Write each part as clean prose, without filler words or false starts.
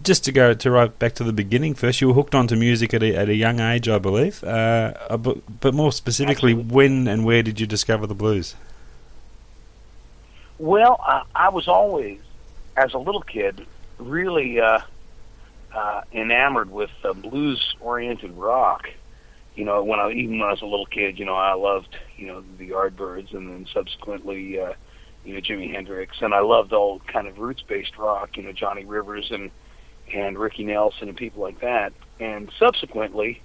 Just to go to right back to the beginning first, you were hooked onto music at a young age, I believe. But more specifically, Absolutely. when and where did you discover the blues? Well, I was always, as a little kid, really enamored with blues-oriented rock. Even when I was a little kid, I loved, the Yardbirds, and then subsequently, Jimi Hendrix, and I loved all kind of roots-based rock, Johnny Rivers and Ricky Nelson and people like that. And subsequently,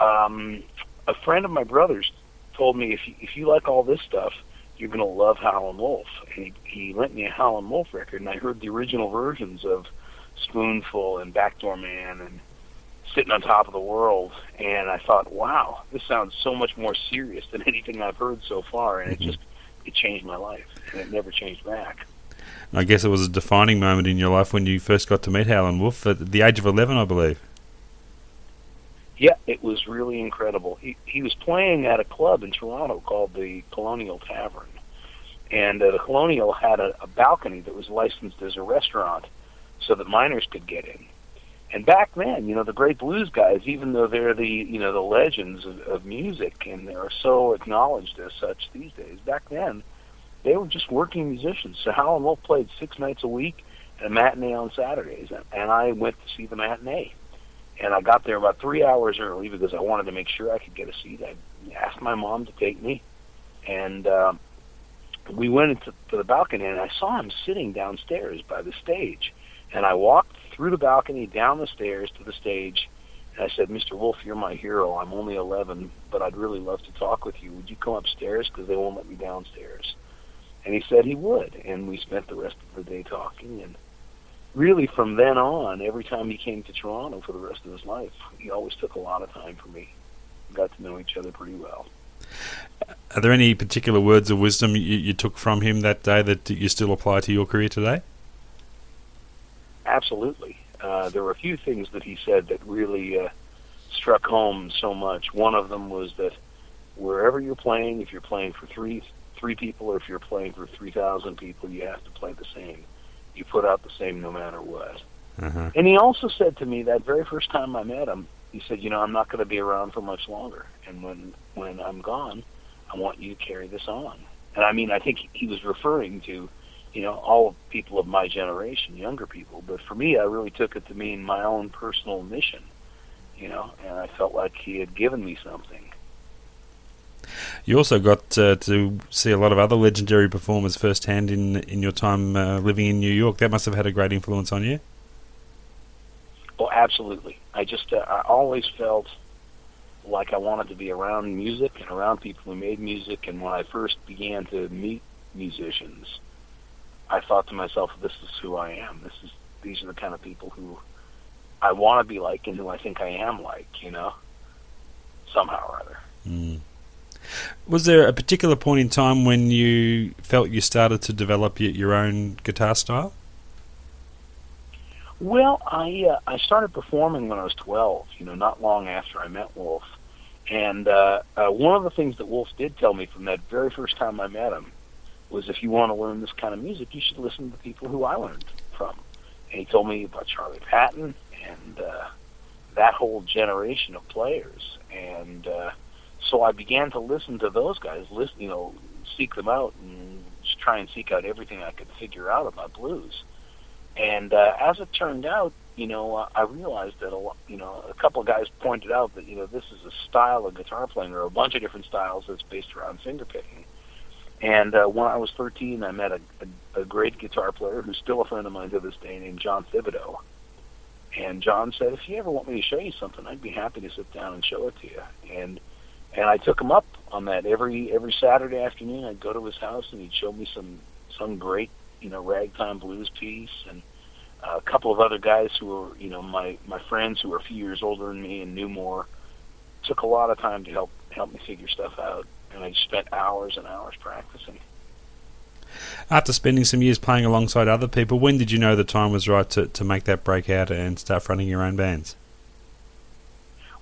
a friend of my brother's told me, if you like all this stuff, you're going to love Howlin' Wolf. And he lent me a Howlin' Wolf record, and I heard the original versions of Spoonful and Backdoor Man and Sitting on Top of the World, and I thought, wow, this sounds so much more serious than anything I've heard so far, and it changed my life, and it never changed back. I guess it was a defining moment in your life when you first got to meet Howlin' Wolf at the age of 11, I believe. Yeah, it was really incredible. He was playing at a club in Toronto called the Colonial Tavern, and the Colonial had a balcony that was licensed as a restaurant so that minors could get in. And back then, the great blues guys, even though they're the legends of music and they're so acknowledged as such these days, back then they were just working musicians. So Howlin' Wolf played 6 nights a week and a matinee on Saturdays, and I went to see the matinee. And I got there about 3 hours early because I wanted to make sure I could get a seat. I asked my mom to take me, and we went into the balcony, and I saw him sitting downstairs by the stage. And I walked through the balcony, down the stairs to the stage, and I said, "Mr. Wolf, you're my hero. I'm only 11, but I'd really love to talk with you. Would you come upstairs because they won't let me downstairs?" And he said he would, and we spent the rest of the day talking. And really, from then on, every time he came to Toronto for the rest of his life, he always took a lot of time for me. We got to know each other pretty well. Are there any particular words of wisdom you took from him that day that you still apply to your career today? Absolutely. There were a few things that he said that really struck home so much. One of them was that wherever you're playing, if you're playing for three people or if you're playing for 3,000 people, you have to play the same. You put out the same no matter what. Uh-huh. And he also said to me that very first time I met him, he said, I'm not going to be around for much longer. And when I'm gone, I want you to carry this on. And I mean, I think he was referring to, all people of my generation, younger people. But for me, I really took it to mean my own personal mission, and I felt like he had given me something. You also got to see a lot of other legendary performers firsthand in your time living in New York. That must have had a great influence on you. Oh, absolutely. I always felt like I wanted to be around music and around people who made music. And when I first began to meet musicians, I thought to myself, this is who I am. These are the kind of people who I want to be like and who I think I am like, somehow or other. Mm. Was there a particular point in time when you felt you started to develop your own guitar style? Well, I started performing when I was 12, not long after I met Wolf. And one of the things that Wolf did tell me from that very first time I met him was, if you want to learn this kind of music, you should listen to the people who I learned from. And he told me about Charlie Patton and that whole generation of players. And so I began to listen to those guys, seek them out and just try and seek out everything I could figure out about blues. And as it turned out, I realized that a couple of guys pointed out that this is a style of guitar playing, or a bunch of different styles that's based around fingerpicking. And when I was 13, I met a great guitar player who's still a friend of mine to this day, named John Thibodeau. And John said, "If you ever want me to show you something, I'd be happy to sit down and show it to you." And I took him up on that. Every Saturday afternoon, I'd go to his house and he'd show me some great ragtime blues piece. And a couple of other guys who were my friends who were a few years older than me and knew more took a lot of time to help me figure stuff out. And I spent hours and hours practicing. After spending some years playing alongside other people, when did you know the time was right to make that break out and start fronting your own bands?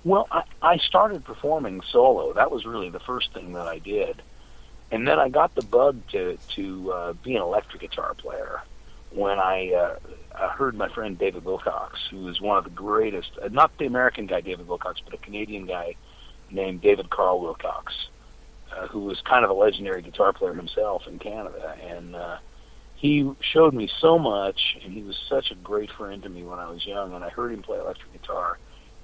Well, I started performing solo. That was really the first thing that I did. And then I got the bug to be an electric guitar player when I heard my friend David Wilcox, who is one of the greatest, not the American guy David Wilcox, but a Canadian guy named David Carl Wilcox, who was kind of a legendary guitar player himself in Canada. And he showed me so much, and he was such a great friend to me when I was young, and I heard him play electric guitar,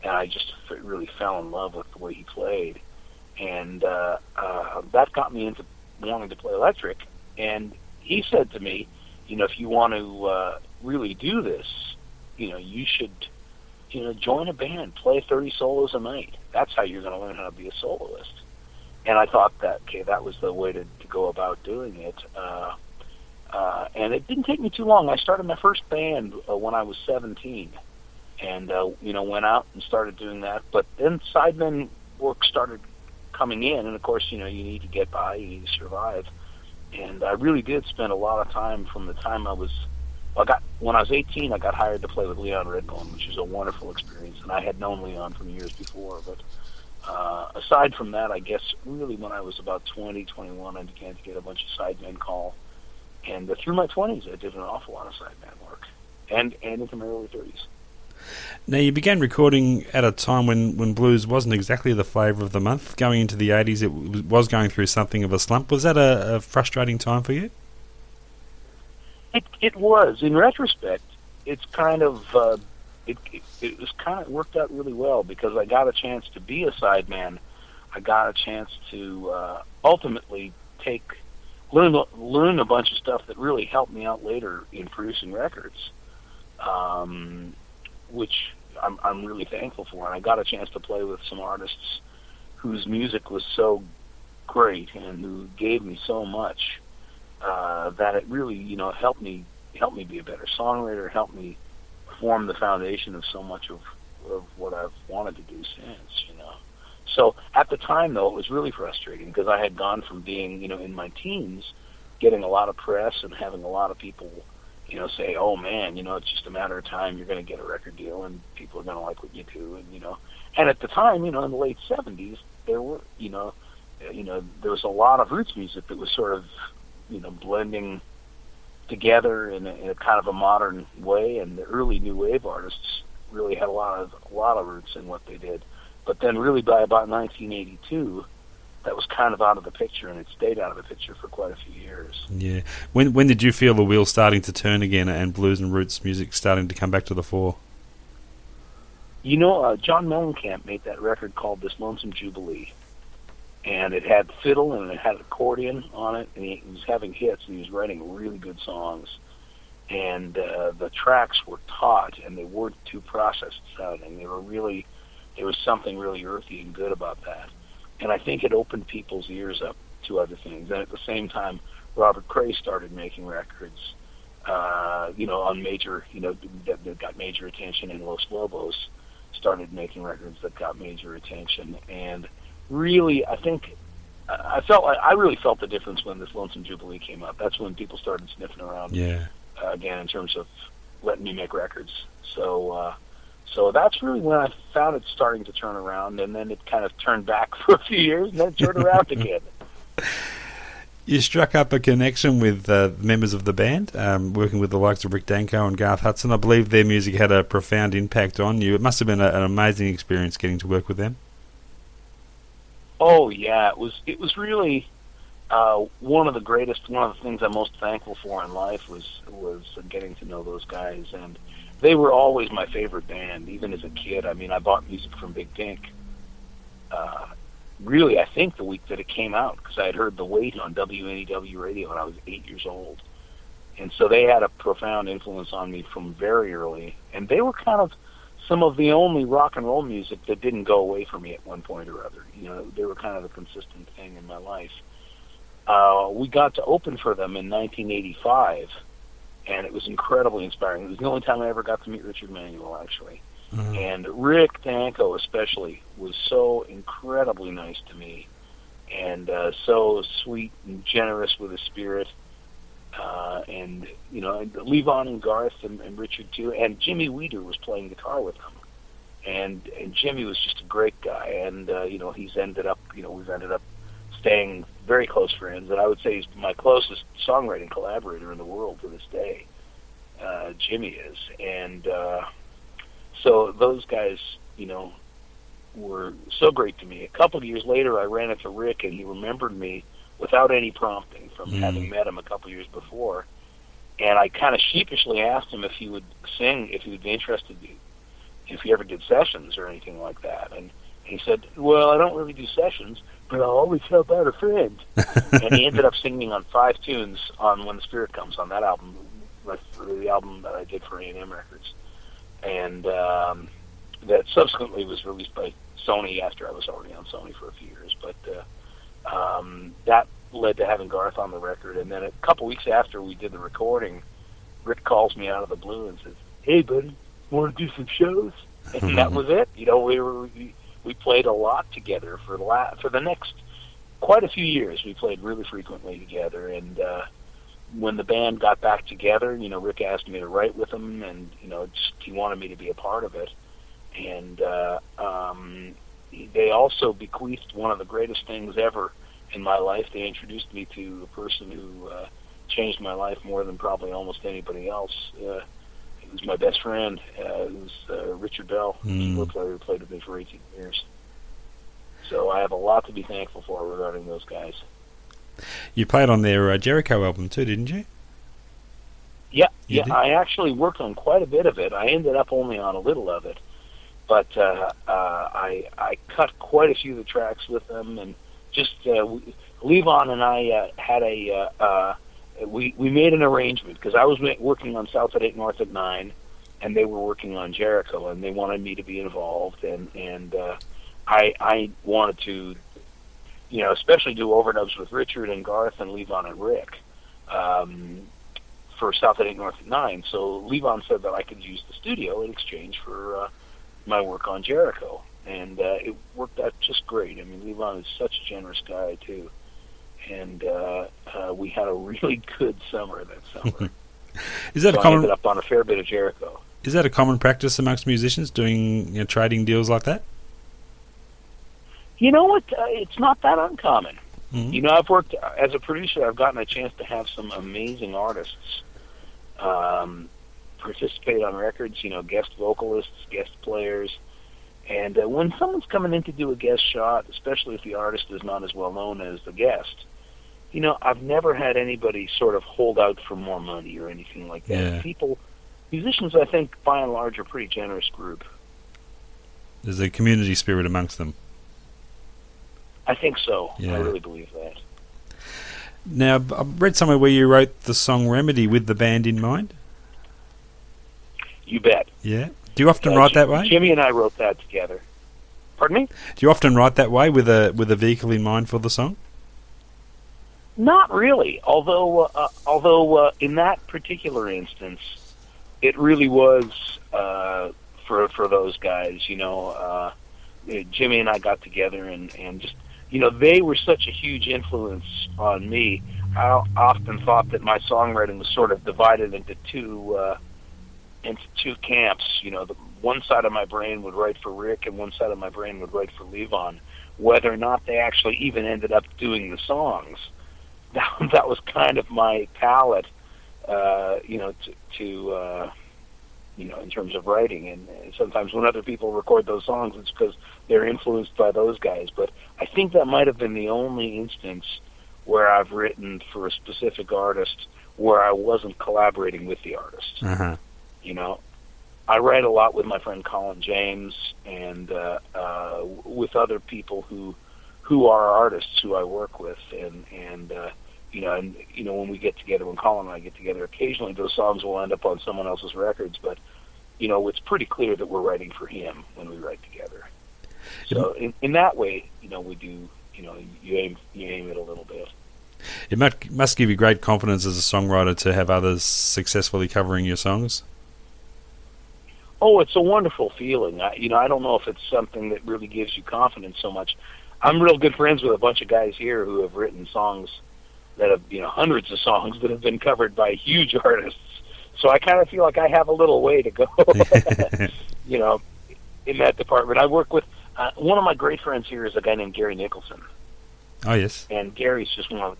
and I just really fell in love with the way he played. And that got me into wanting to play electric. And he said to me, if you want to really do this, you should, join a band, play 30 solos a night. That's how you're going to learn how to be a soloist. And I thought that, that was the way to go about doing it. And it didn't take me too long. I started my first band when I was 17, and went out and started doing that. But then sidemen work started coming in, and of course, you need to get by, you need to survive. And I really did spend a lot of time from the time when I was 18, I got hired to play with Leon Redbone, which was a wonderful experience, and I had known Leon from years before. But aside from that, I guess really when I was about 20, 21, I began to get a bunch of sidemen call. And through my 20s, I did an awful lot of sideman work, and into my early 30s. Now, you began recording at a time when blues wasn't exactly the flavour of the month. Going into the 80s, it was going through something of a slump. Was that a frustrating time for you? It was. In retrospect, it's kind of it was kind of worked out really well, because I got a chance to be a sideman. I got a chance to ultimately learn a bunch of stuff that really helped me out later in producing records, which I'm really thankful for. And I got a chance to play with some artists whose music was so great and who gave me so much that it really, helped me be a better songwriter, helped me form the foundation of so much of what I've wanted to do since. So at the time, though, it was really frustrating, because I had gone from being, in my teens, getting a lot of press and having a lot of people, say, "Oh man, it's just a matter of time. You're going to get a record deal, and people are going to like what you do." And at the time, in the late '70s, there were, there was a lot of roots music that was sort of, blending together in a kind of a modern way, and the early new wave artists really had a lot of roots in what they did. But then really by about 1982, that was kind of out of the picture, and it stayed out of the picture for quite a few years. Yeah. When did you feel the wheel starting to turn again and blues and roots music starting to come back to the fore? John Mellencamp made that record called This Lonesome Jubilee. And it had fiddle and it had accordion on it, and he was having hits, and he was writing really good songs. And the tracks were taut, and they weren't too processed sounding. There was something really earthy and good about that. And I think it opened people's ears up to other things. And at the same time, Robert Cray started making records, on major, that got major attention, and Los Lobos started making records that got major attention. And really, I think, I really felt the difference when This Lonesome Jubilee came out. That's when people started sniffing around again in terms of letting me make records. So that's really when I found it starting to turn around, and then it kind of turned back for a few years, and then it turned around again. You struck up a connection with members of the band, working with the likes of Rick Danko and Garth Hudson. I believe their music had a profound impact on you. It must have been an amazing experience getting to work with them. Oh yeah, it was really one of the things I'm most thankful for in life was getting to know those guys, and they were always my favorite band, even as a kid. I mean, I bought music from Big Pink, really, I think the week that it came out, because I had heard The Weight on WNEW radio when I was 8 years old. And so they had a profound influence on me from very early, and they were kind of some of the only rock and roll music that didn't go away from me at one point or other. They were kind of a consistent thing in my life. We got to open for them in 1985, and it was incredibly inspiring. It was the only time I ever got to meet Richard Manuel, actually. Mm-hmm. And Rick Danko especially was so incredibly nice to me, and so sweet and generous with his spirit. And Levon and Garth and Richard too, and Jimmy Weeder was playing guitar with them, and Jimmy was just a great guy, and we've ended up staying very close friends, and I would say he's my closest songwriting collaborator in the world to this day. Jimmy is. And so those guys, were so great to me. A couple of years later, I ran into Rick, and he remembered me without any prompting from having met him a couple of years before. And I kind of sheepishly asked him if he would sing, if he would be interested, if he ever did sessions or anything like that. And he said, well, I don't really do sessions, but I'll always help out a friend. And he ended up singing on 5 tunes on When the Spirit Comes, on that album, like the album that I did for A&M Records. And that subsequently was released by Sony after I was already on Sony for a few years. But that led to having Garth on the record. And then a couple weeks after we did the recording, Rick calls me out of the blue and says, hey, buddy, want to do some shows? And that was it. We played a lot together for the next quite a few years. We played really frequently together. And when the band got back together, Rick asked me to write with him, and he wanted me to be a part of it. And they also bequeathed one of the greatest things ever in my life. They introduced me to a person who changed my life more than probably almost anybody else. He was my best friend. It was Richard Bell, keyboard player who played with me for 18 years. So I have a lot to be thankful for regarding those guys. You played on their Jericho album too, didn't you? Yeah. I actually worked on quite a bit of it. I ended up only on a little of it. But I cut quite a few of the tracks with them, and just Levon and I had we made an arrangement, because I was working on South at 8 North at 9, and they were working on Jericho, and they wanted me to be involved, and I wanted to, especially do overdubs with Richard and Garth and Levon and Rick for South at 8 North at 9. So Levon said that I could use the studio in exchange for my work on Jericho, and it worked out just great. I mean, Levon is such a generous guy too, and we had a really good summer that summer. Is that so I ended up on a fair bit of Jericho. Is that a common practice amongst musicians, doing trading deals like that? You know what? It's not that uncommon. Mm-hmm. I've worked as a producer. I've gotten a chance to have some amazing artists participate on records, guest vocalists, guest players. And when someone's coming in to do a guest shot, especially if the artist is not as well known as the guest, I've never had anybody sort of hold out for more money or anything like that. Yeah. Musicians, I think, by and large, are a pretty generous group. There's a community spirit amongst them. I think so. Yeah. I really believe that. Now, I read somewhere where you wrote the song Remedy with the band in mind. You bet. Yeah. Do you often write that way? Jimmy and I wrote that together. Pardon me? Do you often write that way with a vehicle in mind for the song? Not really. Although in that particular instance, it really was for those guys. Jimmy and I got together and just they were such a huge influence on me. I often thought that my songwriting was sort of divided into two camps. The one side of my brain would write for Rick, and one side of my brain would write for Levon. Whether or not they actually even ended up doing the songs, that was kind of my palette, in terms of writing. And sometimes when other people record those songs, it's because they're influenced by those guys. But I think that might have been the only instance where I've written for a specific artist where I wasn't collaborating with the artist. Uh-huh. I write a lot with my friend Colin James and with other people who are artists who I work with, and when we get together, when Colin and I get together, occasionally those songs will end up on someone else's records, but it's pretty clear that we're writing for him when we write together. So in that way, we do, you aim it a little bit. It must give you great confidence as a songwriter to have others successfully covering your songs. Oh, it's a wonderful feeling. I don't know if it's something that really gives you confidence so much. I'm real good friends with a bunch of guys here who have written songs that have, hundreds of songs that have been covered by huge artists. So I kind of feel like I have a little way to go, in that department. I work with, one of my great friends here is a guy named Gary Nicholson. Oh, yes. And Gary's just one of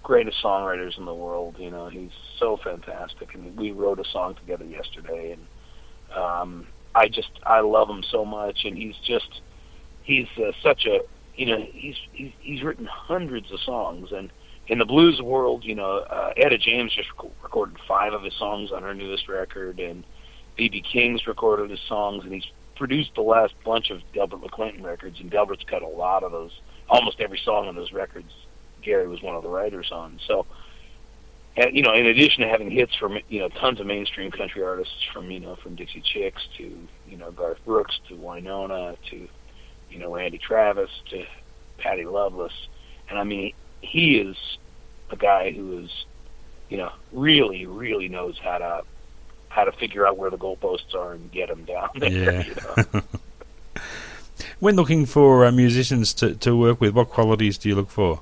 greatest songwriters in the world. You know, he's so fantastic, and we wrote a song together yesterday, and I love him so much, and he's such a, you know, he's written hundreds of songs, and in the blues world, you know, Etta James just recorded 5 of his songs on her newest record, and B.B. King's recorded his songs, and he's produced the last bunch of Delbert McClinton records, and Delbert's cut a lot of those. Almost every song on those records, Gary was one of the writers on. So, and, you know, in addition to having hits from, you know, tons of mainstream country artists, from, you know, from Dixie Chicks to, you know, Garth Brooks to Wynonna to, you know, Randy Travis to Patti Loveless, and I mean, he is a guy who is, you know, really, really knows how to figure out where the goalposts are and get them down there. Yeah. You know? When looking for musicians to work with, what qualities do you look for?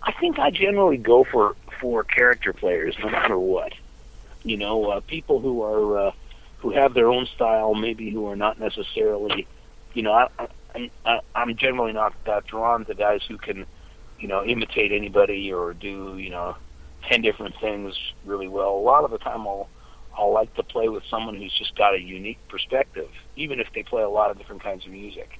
I think I generally go for character players, no matter what. You know, people who are who have their own style, maybe who are not necessarily, you know, I'm generally not that drawn to guys who can, you know, imitate anybody or do, you know, 10 different things really well. A lot of the time I'll like to play with someone who's just got a unique perspective, even if they play a lot of different kinds of music.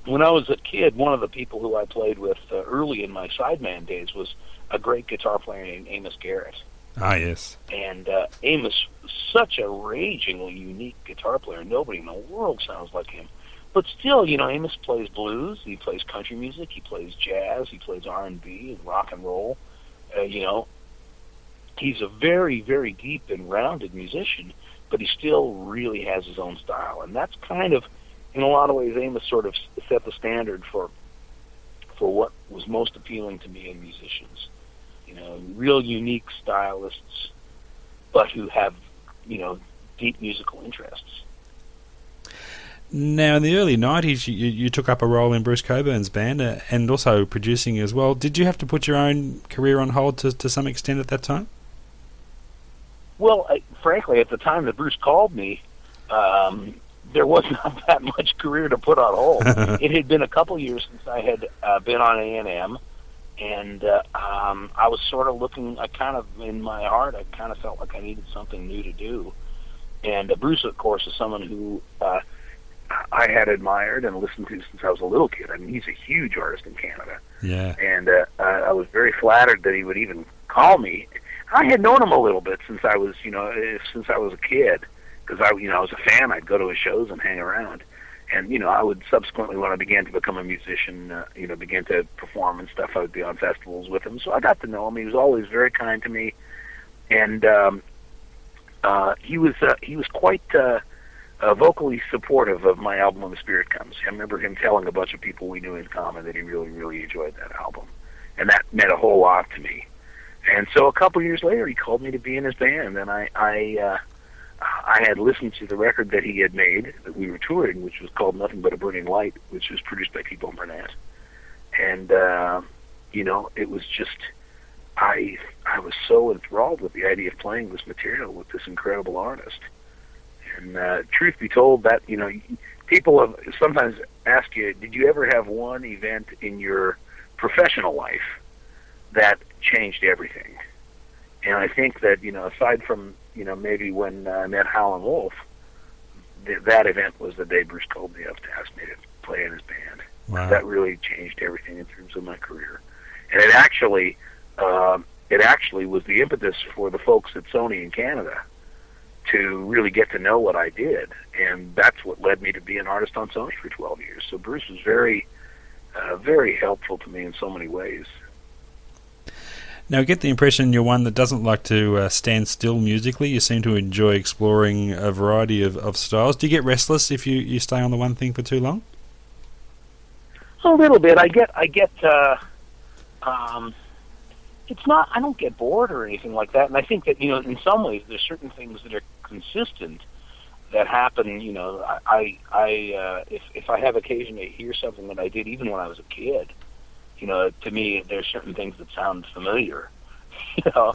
When I was a kid, one of the people who I played with early in my sideman days was a great guitar player named Amos Garrett. Ah, yes. And Amos was such a ragingly unique guitar player. Nobody in the world sounds like him. But still, you know, Amos plays blues, he plays country music, he plays jazz, he plays R&B and rock and roll. You know, he's a very, very deep and rounded musician, but he still really has his own style. And that's kind of, in a lot of ways, Amos sort of set the standard for what was most appealing to me in musicians. You know, real unique stylists, but who have, you know, deep musical interests. Now, in the early 90s, you took up a role in Bruce Coburn's band and also producing as well. Did you have to put your own career on hold to some extent at that time? Well, frankly, at the time that Bruce called me, there was not that much career to put on hold. It had been a couple years since I had been on A&M, and I was sort of looking, I kind of, in my heart, I kind of felt like I needed something new to do. And Bruce, of course, is someone who I had admired and listened to since I was a little kid. I mean, he's a huge artist in Canada. Yeah. And I was very flattered that he would even call me. I had known him a little bit since I was, you know, since I was a kid, because I was a fan. I'd go to his shows and hang around. And, you know, I would subsequently, when I began to become a musician, you know, began to perform and stuff, I would be on festivals with him. So I got to know him. He was always very kind to me. And he was quite vocally supportive of my album When the Spirit Comes. I remember him telling a bunch of people we knew in common that he really, really enjoyed that album. And that meant a whole lot to me. And so a couple years later, he called me to be in his band, and I had listened to the record that he had made that we were touring, which was called Nothing But a Burning Light, which was produced by T-Bone Burnett. And, you know, it was just, I was so enthralled with the idea of playing this material with this incredible artist. And truth be told, that, you know, people have sometimes ask you, did you ever have one event in your professional life that changed everything? And I think that, you know, aside from, you know, maybe when I met Howlin' Wolf, that event was the day Bruce called me up to ask me to play in his band. Wow. That really changed everything in terms of my career. And it actually was the impetus for the folks at Sony in Canada to really get to know what I did. And that's what led me to be an artist on Sony for 12 years. So Bruce was very, very helpful to me in so many ways. Now, I get the impression you're one that doesn't like to stand still musically. You seem to enjoy exploring a variety of styles. Do you get restless if you stay on the one thing for too long? A little bit. It's not, I don't get bored or anything like that. And I think that, you know, in some ways there's certain things that are consistent that happen. You know, if I have occasion to hear something that I did even when I was a kid, you know, to me, there's certain things that sound familiar, you know,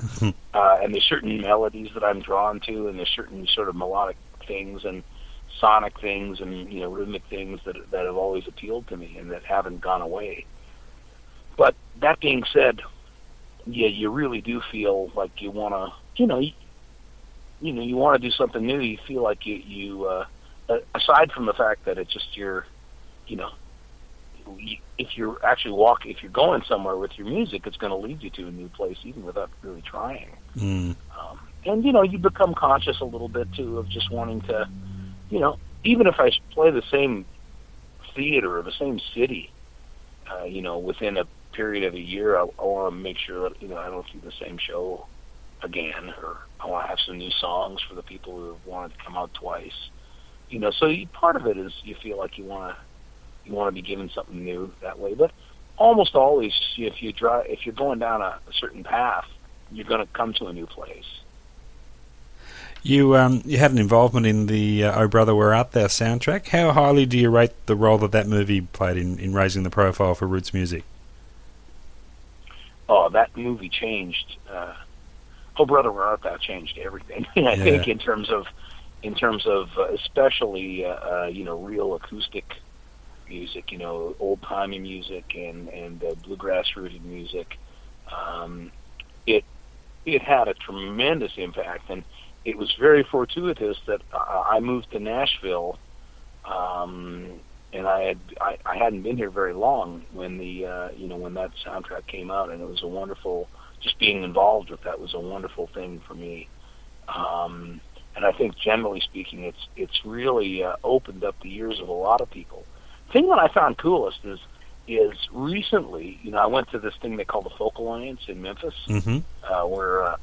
and there's certain melodies that I'm drawn to, and there's certain sort of melodic things and sonic things and, you know, rhythmic things that have always appealed to me and that haven't gone away. But that being said, yeah, you really do feel like you want to, you want to do something new. You feel like aside from the fact that it's just you know, if you're if you're going somewhere with your music, it's going to lead you to a new place, even without really trying. Mm. And you become conscious a little bit too of just wanting to, even if I play the same theater or the same city, within a period of a year, I want to make sure that I don't do the same show again, or I want to have some new songs for the people who have wanted to come out twice. So part of it is you feel like you want to be given something new that way. But almost always, if you're going down a certain path, you're going to come to a new place. You had an involvement in the Oh Brother Where Art Thou soundtrack. How highly do you rate the role that movie played in raising the profile for roots music? Oh, that movie changed. Oh Brother Where Art Thou changed everything. I think in terms of especially real acoustic music, old timey music and bluegrass rooted music. It had a tremendous impact, and it was very fortuitous that I moved to Nashville, and I hadn't been here very long when when that soundtrack came out, and it was a wonderful. Just being involved with that was a wonderful thing for me, and I think generally speaking, it's really opened up the ears of a lot of people. The thing that I found coolest is recently, I went to this thing they call the Folk Alliance in Memphis, where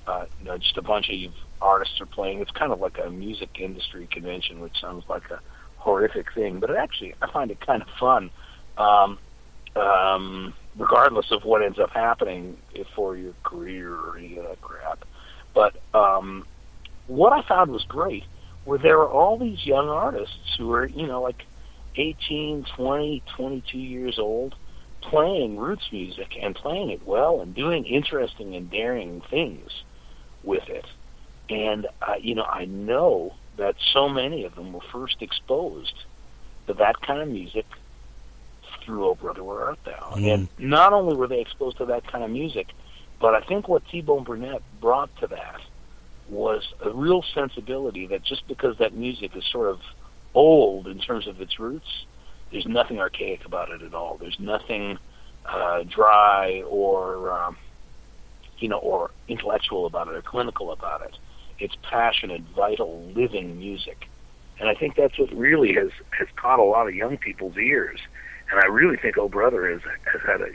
just a bunch of artists are playing. It's kind of like a music industry convention, which sounds like a horrific thing, but I find it kind of fun, regardless of what ends up happening for your career or any of that crap. But what I found was great were there were all these young artists who were, like 18, 20, 22 years old, playing roots music and playing it well and doing interesting and daring things with it. And, I know that so many of them were first exposed to that kind of music through Oh Brother Where Art Thou. And not only were they exposed to that kind of music, but I think what T-Bone Burnett brought to that was a real sensibility that just because that music is sort of old in terms of its roots, there's nothing archaic about it at all. There's nothing dry or or intellectual about it or clinical about it. It's passionate, vital, living music. And I think that's what really has caught a lot of young people's ears. And I really think Oh Brother has had a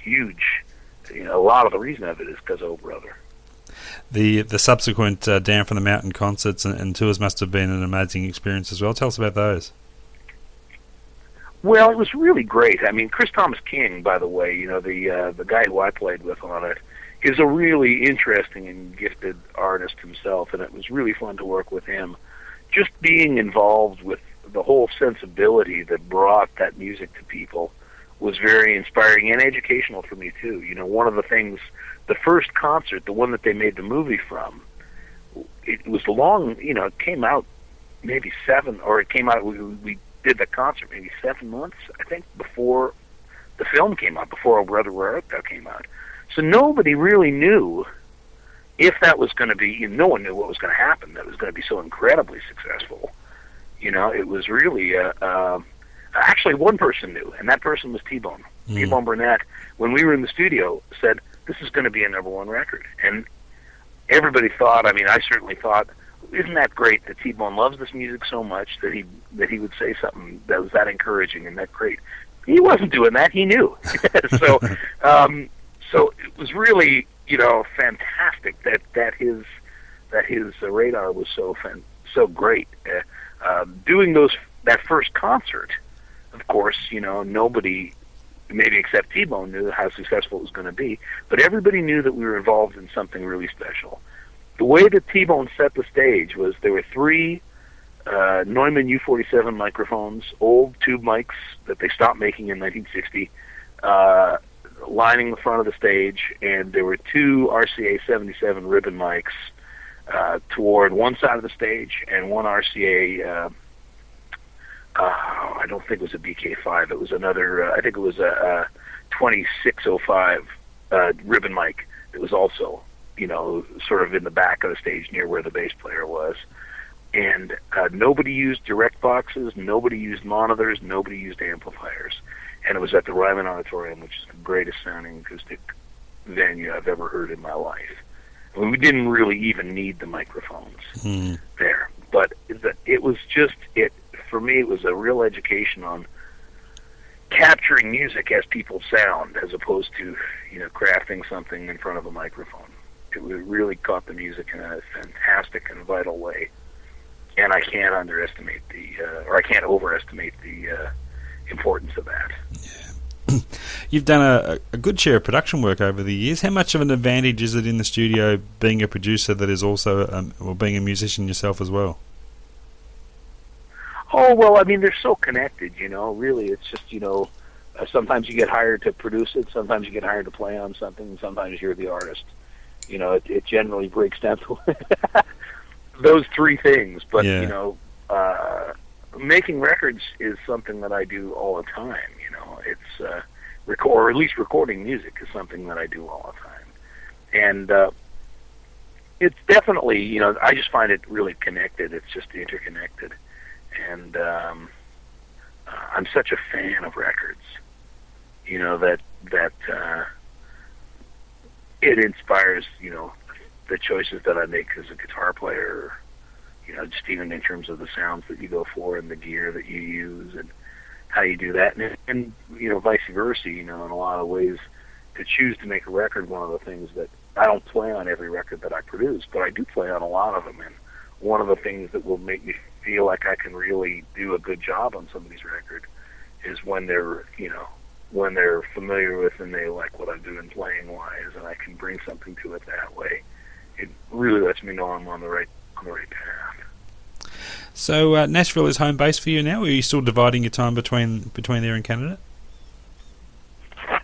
huge, a lot of the reason of it is because Oh Brother. The subsequent Down from the Mountain concerts and tours must have been an amazing experience as well. Tell us about those. Well, it was really great. I mean, Chris Thomas King, by the way, the guy who I played with on it, is a really interesting and gifted artist himself, and it was really fun to work with him. Just being involved with the whole sensibility that brought that music to people was very inspiring and educational for me, too. One of the things, the first concert, the one that they made the movie from, it was long, it came out maybe we did the concert maybe 7 months, I think, before the film came out, before Oh Brother Where Art Thou came out. So nobody really knew if that was going to be, no one knew what was going to happen, that was going to be so incredibly successful. It was really, actually one person knew, and that person was T-Bone. T-Bone Burnett, when we were in the studio, said, this is going to be a #1 record. And everybody thought, I certainly thought, isn't that great that T-Bone loves this music so much that he would say something that was that encouraging and that great. He wasn't doing that, he knew. So it was really, fantastic that his radar was so great. Doing that first concert, of course, nobody, maybe except T-Bone, knew how successful it was going to be, but everybody knew that we were involved in something really special. The way that T-Bone set the stage was there were 3 Neumann U47 microphones, old tube mics that they stopped making in 1960, lining the front of the stage, and there were 2 RCA 77 ribbon mics toward one side of the stage and one RCA I don't think it was a BK5. It was another. I think it was a 2605 ribbon mic. It was also, sort of in the back of the stage near where the bass player was. And nobody used direct boxes, nobody used monitors, nobody used amplifiers. And it was at the Ryman Auditorium, which is the greatest sounding acoustic venue I've ever heard in my life. I mean, we didn't really even need the microphones there. But it was just, for me, it was a real education on capturing music as people sound, as opposed to, crafting something in front of a microphone. It really caught the music in a fantastic and vital way. And I can't underestimate I can't overestimate the importance of that. Yeah. You've done a good share of production work over the years. How much of an advantage is it in the studio being a producer that is also, or being a musician yourself as well? Oh, well, I mean, they're so connected, really. It's just, sometimes you get hired to produce it, sometimes you get hired to play on something, sometimes you're the artist. It generally breaks down to those three things, but making records is something that I do all the time. It's or at least recording music is something that I do all the time, and it's definitely I just find it really connected. It's just interconnected, and I'm such a fan of records. That it inspires the choices that I make as a guitar player, just even in terms of the sounds that you go for and the gear that you use and how you do that. And vice versa, in a lot of ways, to choose to make a record, one of the things that I don't play on every record that I produce, but I do play on a lot of them. And one of the things that will make me feel like I can really do a good job on somebody's record is when they're, when they're familiar with and they like what I'm doing playing wise, and I can bring something to it that way. It really lets me know I'm on the right path. So Nashville is home base for you now, or are you still dividing your time between there and Canada?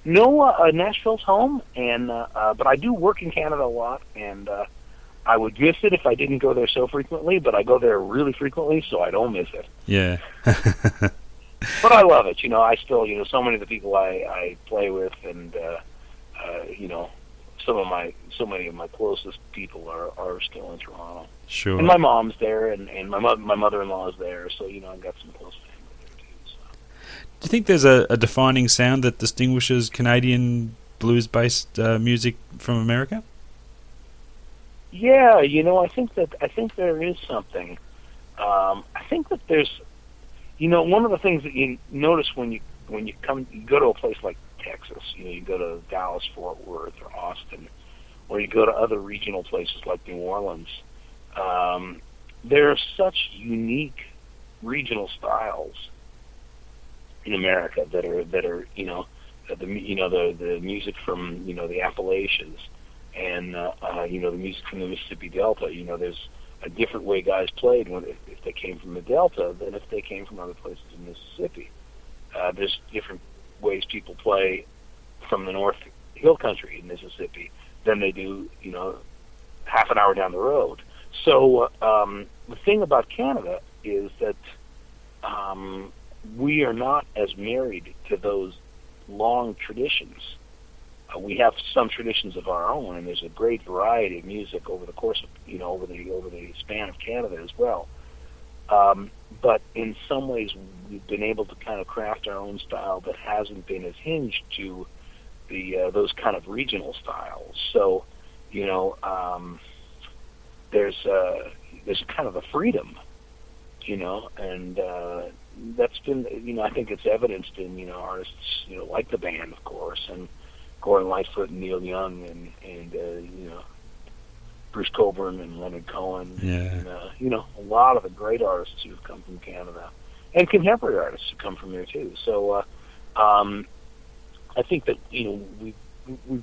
No, Nashville's home, and but I do work in Canada a lot, and I would miss it if I didn't go there so frequently, but I go there really frequently, so I don't miss it. Yeah. But I love it. I still, so many of the people I play with, and so many of my closest people are still in Toronto. Sure. And my mom's there, and my mother-in-law is there, so I've got some close family there too. So. Do you think there's a defining sound that distinguishes Canadian blues-based music from America? Yeah, I think there is something. I think that there's, one of the things that you notice when you go to a place like Texas, you go to Dallas, Fort Worth, or Austin, or you go to other regional places like New Orleans. There are such unique regional styles in America that are the music from the Appalachians and the music from the Mississippi Delta. There's a different way guys played if they came from the Delta than if they came from other places in Mississippi. There's different ways people play from the North Hill Country in Mississippi than they do, half an hour down the road. So the thing about Canada is that we are not as married to those long traditions. We have some traditions of our own, and there's a great variety of music over the course of, over the span of Canada as well. But in some ways, we've been able to kind of craft our own style that hasn't been as hinged to those kind of regional styles. So, there's kind of a freedom, and that's been, I think it's evidenced in, artists, like the band, of course, and Gordon Lightfoot and Neil Young and Bruce Coburn and Leonard Cohen. Yeah. And, a lot of the great artists who've come from Canada, and contemporary artists who come from there too. So I think that we've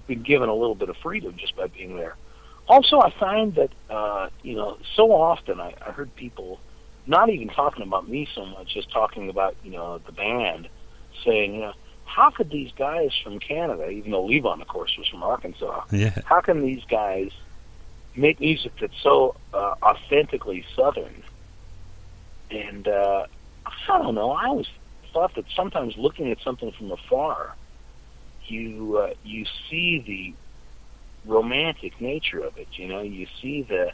been given a little bit of freedom just by being there. Also, I find that so often I heard people not even talking about me so much, just talking about the band, saying how could these guys from Canada, even though Levon, of course, was from Arkansas, how can these guys make music that's so authentically Southern? And I don't know. I always thought that sometimes looking at something from afar, you see the romantic nature of it. You see the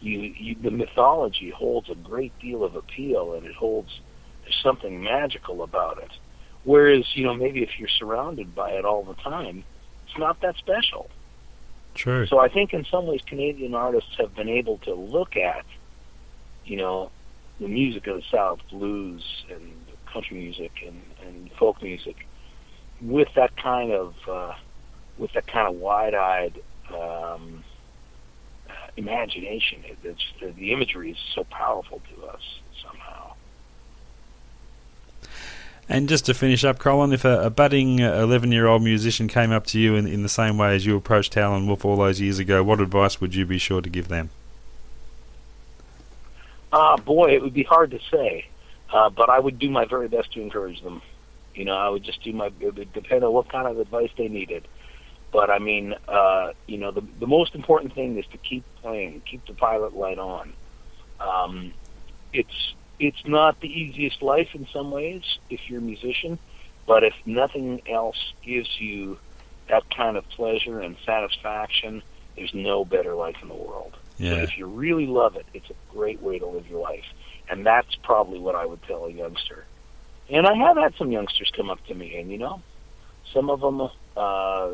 the mythology holds a great deal of appeal, and there's something magical about it. Whereas, maybe if you're surrounded by it all the time, it's not that special. True. So I think in some ways Canadian artists have been able to look at, the music of the South, blues and country music and folk music, with that kind of wide-eyed imagination. The imagery is so powerful to us somehow. And just to finish up, Colin, if a budding 11-year-old musician came up to you in the same way as you approached Howlin' Wolf all those years ago, what advice would you be sure to give them? Boy, it would be hard to say, but I would do my very best to encourage them. I would just it would depend on what kind of advice they needed. But I mean, the most important thing is to keep playing, keep the pilot light on. It's not the easiest life in some ways if you're a musician, but if nothing else gives you that kind of pleasure and satisfaction, there's no better life in the world. Yeah. So if you really love it, it's a great way to live your life. And that's probably what I would tell a youngster. And I have had some youngsters come up to me, and some of them are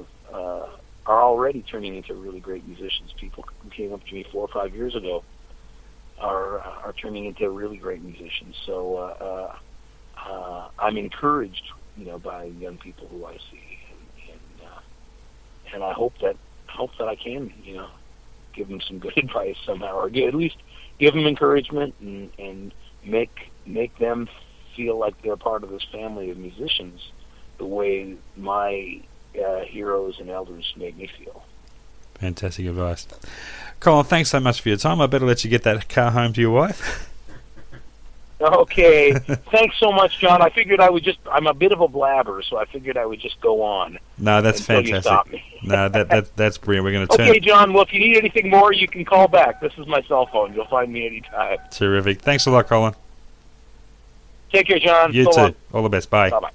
already turning into really great musicians. People who came up to me 4 or 5 years ago are turning into really great musicians. So I'm encouraged, by young people who I see, and I hope that I can, give them some good advice somehow, or at least give them encouragement and make them feel like they're part of this family of musicians, the way my heroes and elders made me feel. Fantastic advice. Colin, thanks so much for your time. I better let you get that car home to your wife. Okay. Thanks so much, John. I figured I'm a bit of a blabber, so I figured I would just go on. No, that's fantastic. You stop me. No, that's brilliant. We're going to turn... Okay, John, well, if you need anything more, you can call back. This is my cell phone. You'll find me anytime. Terrific. Thanks a lot, Colin. Take care, John. You So too. long. All the best. Bye. Bye-bye.